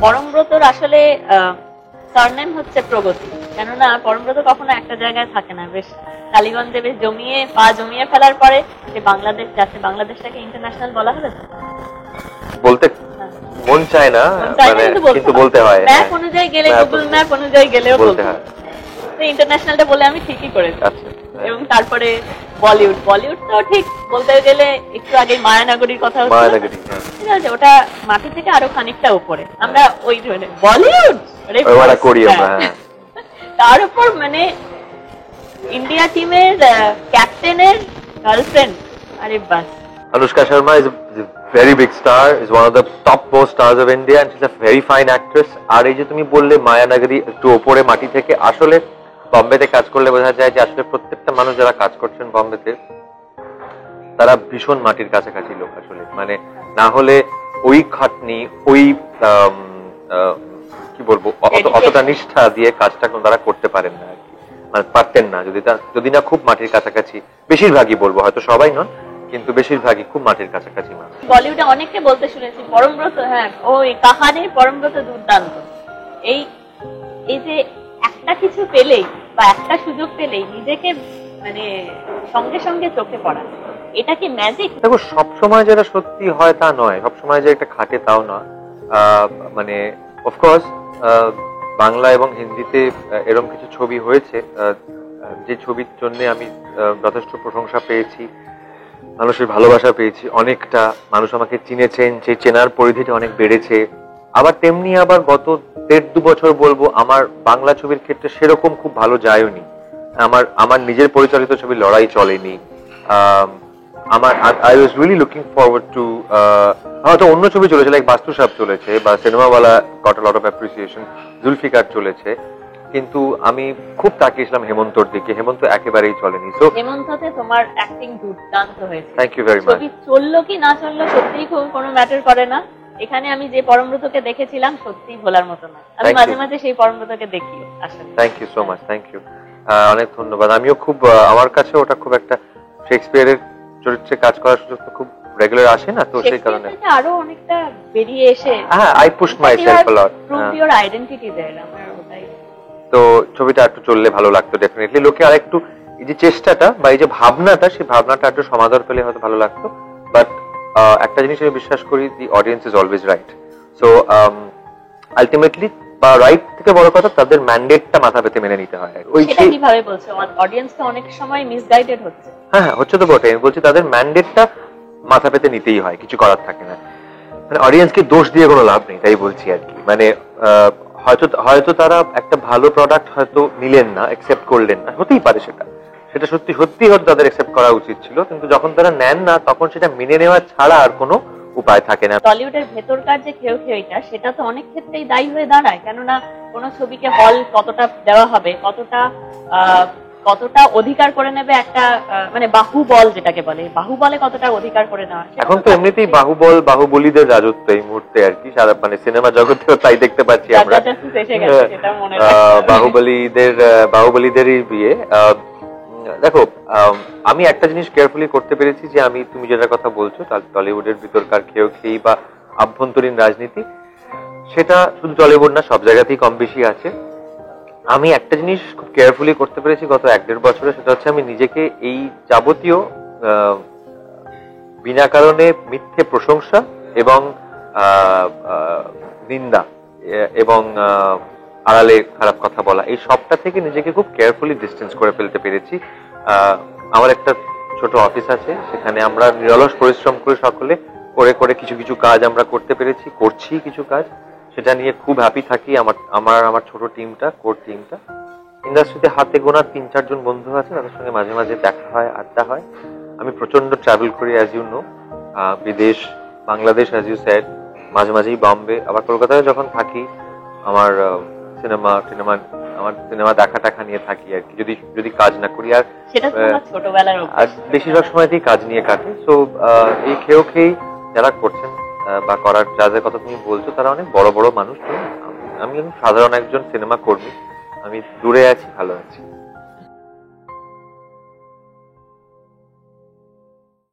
পরমব্রতর আসলে সারনেম হচ্ছে প্রগতি, কেননা পরমব্রত কখনো একটা জায়গায় থাকে না, বেশ কালীগঞ্জে বেশ জমিয়ে ফেলার পরে যে বাংলাদেশ যাচ্ছে, বাংলাদেশটাকে ইন্টারন্যাশনাল বলা হবে বলতে মন চায় না, কিন্তু বলতে হয়। ম্যাপ অনুযায়ী গেলে, গুগল ম্যাপ অনুযায়ী গেলেও বলতে হয়। তো ইন্টারন্যাশনালটা বলে আমি ঠিকই করেছি। এবং তারপরে বলিউড তো ঠিক বলতে গেলে একটু আগে মায়ানগরীর কথা হচ্ছে, ঠিক আছে, ওটা মাটি থেকে আরো খানিকটা উপরে। আমরা ওই ধরনের বলিউড করি আমরা। তার উপর মানে ইন্ডিয়া টিমের ক্যাপ্টেনের গার্লফ্রেন্ড, আরে বাস। Anushka Sharma is a very big star, is one of the top most stars of India, and she's a very fine actress. আর এই যে তুমি বললে মায়ানগরী একটু উপরে মাটি থেকে, আসলে বম্বেতে কাজ করলে বোঝা যায় যে আসলে প্রত্যেকটা মানুষ যারা কাজ করছেন বম্বেতে তারা ভীষণ মাটির কাছাকাছি লোক আসলে। মানে না হলে ওই খাটনি, ওই কি বলবো, অতটা নিষ্ঠা দিয়ে কাজটা তারা করতে পারেন না আর কি, মানে পারতেন না যদি না খুব মাটির কাছাকাছি। বেশিরভাগই বলবো, হয়তো সবাই নন, কিন্তু বেশিরভাগই খুব মাটির কাছাকাছি মানুষ। বলিউডে অনেককে বলতে শুনেছি পরমব্রত, হ্যাঁ ওই কাহানির পরমব্রত দুর্দান্ত। এই যে একটা কিছু পেলেই বা একটা সুযোগ পেলেই নিজেকে মানে সঙ্গে সঙ্গে চোখে পড়া, এটা কি ম্যাজিক? দেখো, সবসময় যেটা সত্যি হয় তা নয়, সবসময় যে একটা খাটে তাও না। মানে অফকোর্স বাংলা এবং হিন্দিতে এরকম কিছু ছবি হয়েছে যে ছবির জন্য আমি যথেষ্ট প্রশংসা পেয়েছি, মানুষের ভালোবাসা পেয়েছি, অনেকটা মানুষ আমাকে চিনেছেন, সেই চেনার পরিধিটা অনেক বেড়েছে। আবার তেমনি আবার গত 1.5-2 বছর বলবো আমার বাংলা ছবির ক্ষেত্রে সেরকম খুব ভালো যায়নি। আমার নিজের পরিচালিত ছবি লড়াই চলেনি। I was really looking forward to, হয়তো অন্য ছবি চলেছে, লাইক বাস্তু সাহেব চলেছে বা Cinemawala got a lot of appreciation, Zulfiqar চলেছে, কিন্তু আমি খুব তাকিয়েছিলাম হেমন্তর দিকে। হেমন্ত একেবারেই চলেনি। সো হেমন্ততে তোমার অ্যাক্টিং দুর্দান্ত হয়েছে। Thank you very much. ছবি চললো কি না চললো সত্যিই কোনো ম্যাটার করে না। এখানে আমি যে পরমব্রতকে দেখেছিলাম সত্যিই ভোলার মতো না। আমি মাঝে মাঝে সেই পরমব্রতকে দেখিও আসলে। Thank you so much, thank you, অনেক ধন্যবাদ। আমিও খুব, আমার কাছে ওটা খুব একটা শেক্সপিয়ারের চরিত্রে কাজ করার সুযোগ তো খুব রেগুলার আসে না, তো সেই কারণে আরো অনেকটা বেরিয়ে এসে I pushed myself a lot, prove your identity there. আমার ওটাই, তো ছবিটা একটু চললে ভালো লাগতো ডেফিনেটলি। লোকে আর একটু এই যে চেষ্টাটা বা এই যে ভাবনাটা, সেই ভাবনাটা একটু সমাদর পেলে হয়তো ভালো লাগতো। বাট একটা জিনিস আমি বিশ্বাস করি, দি audience is always right. So ultimately, বা রাইট থেকে বড় কথা, তাদের ম্যান্ডেটটা মাথা পেতে মেনে নিতে হয়। সেটা কিভাবে বলছো? অডিয়েন্স তো অনেক সময় মিসগাইডেড হচ্ছে। হ্যাঁ, হচ্ছে তো বটে। আমি বলছি তাদের ম্যান্ডেটটা মাথা পেতে নিতেই হয়, কিছু করার থাকে না। মানে অডিয়েন্সকে দোষ দিয়ে কোনো লাভ নেই, তাই বলছি আর কি। মানে হয়তো তারা একটা ভালো প্রোডাক্ট হয়তো নিলেন না, অ্যাকসেপ্ট করলেন না, হতেই পারে, সেটা সত্যি হয়তো তাদের অ্যাকসেপ্ট করা উচিত ছিল, কিন্তু যখন তারা নেন না তখন সেটা মেনে নেওয়া ছাড়া আর কোনো উপায় থাকে না। টলিউডের ভেতরকার যে খেয়েটা, সেটা তো অনেক ক্ষেত্রেই দায়ী হয়ে দাঁড়ায়। কেননা কোনো ছবিকে হল কতটা দেওয়া হবে, কতটা অধিকার করে নেবে একটা, মানে বাহুবল যেটাকে বলে, বাহুবলে কতটা অধিকার করে নেওয়া। এখন তো এমনিতেই বাহুবলীদের রাজত্ব এই মুহূর্তে আর কি, সারা মানে সিনেমা জগতেও তাই দেখতে পাচ্ছি আমরা। বাহুবলীদেরই বিয়ে। দেখো, আমি একটা জিনিস কেয়ারফুলি করতে পেরেছি যে তুমি যেটা কথা বলছো, টলিউডের ভিতরকার খেয়েই বা আভ্যন্তরীণ রাজনীতি, সেটা শুধু টলিউড না, সব জায়গাতেই কম বেশি আছে। আমি একটা জিনিস খুব কেয়ারফুলি করতে পেরেছি গত 1-1.5 বছরে, সেটা হচ্ছে আমি নিজেকে এই যাবতীয় বিনা কারণে মিথ্যে প্রশংসা এবং নিন্দা এবং আড়ালে খারাপ কথা বলা, এই সবটা থেকে নিজেকে খুব কেয়ারফুলি ডিস্টেন্স করে ফেলতে পেরেছি। আমার একটা ছোট অফিস আছে, সেখানে আমরা নিরলস পরিশ্রম করে সকলে করে কিছু কাজ আমরা করতে পেরেছি, করছি কিছু কাজ, সেটা নিয়ে খুব হ্যাপি থাকি। আমার ছোট টিমটা, কোর টিমটা, ইন্ডাস্ট্রিতে হাতে গোনা 3-4 জন বন্ধু আছে, তাদের সঙ্গে মাঝে মাঝে দেখা হয়, আড্ডা হয়। আমি প্রচন্ড ট্রাভেল করি, অ্যাজ ইউ নো, বিদেশ, বাংলাদেশ, অ্যাজ ইউ সেড, মাঝে মাঝেই বম্বে, আবার কলকাতায় যখন থাকি আমার সিনেমা দেখা নিয়ে থাকি আর কি, যদি কাজ না করি। আর বেশিরভাগ সময়তেই কাজ নিয়ে কাটে। সো এই খেয়েই যারা করছেন বা করার যাদের কথা তুমি বলছো, তারা অনেক বড় বড় মানুষ। আমি সাধারণ একজন সিনেমা কর্মী, আমি দূরে আছি, ভালো আছি।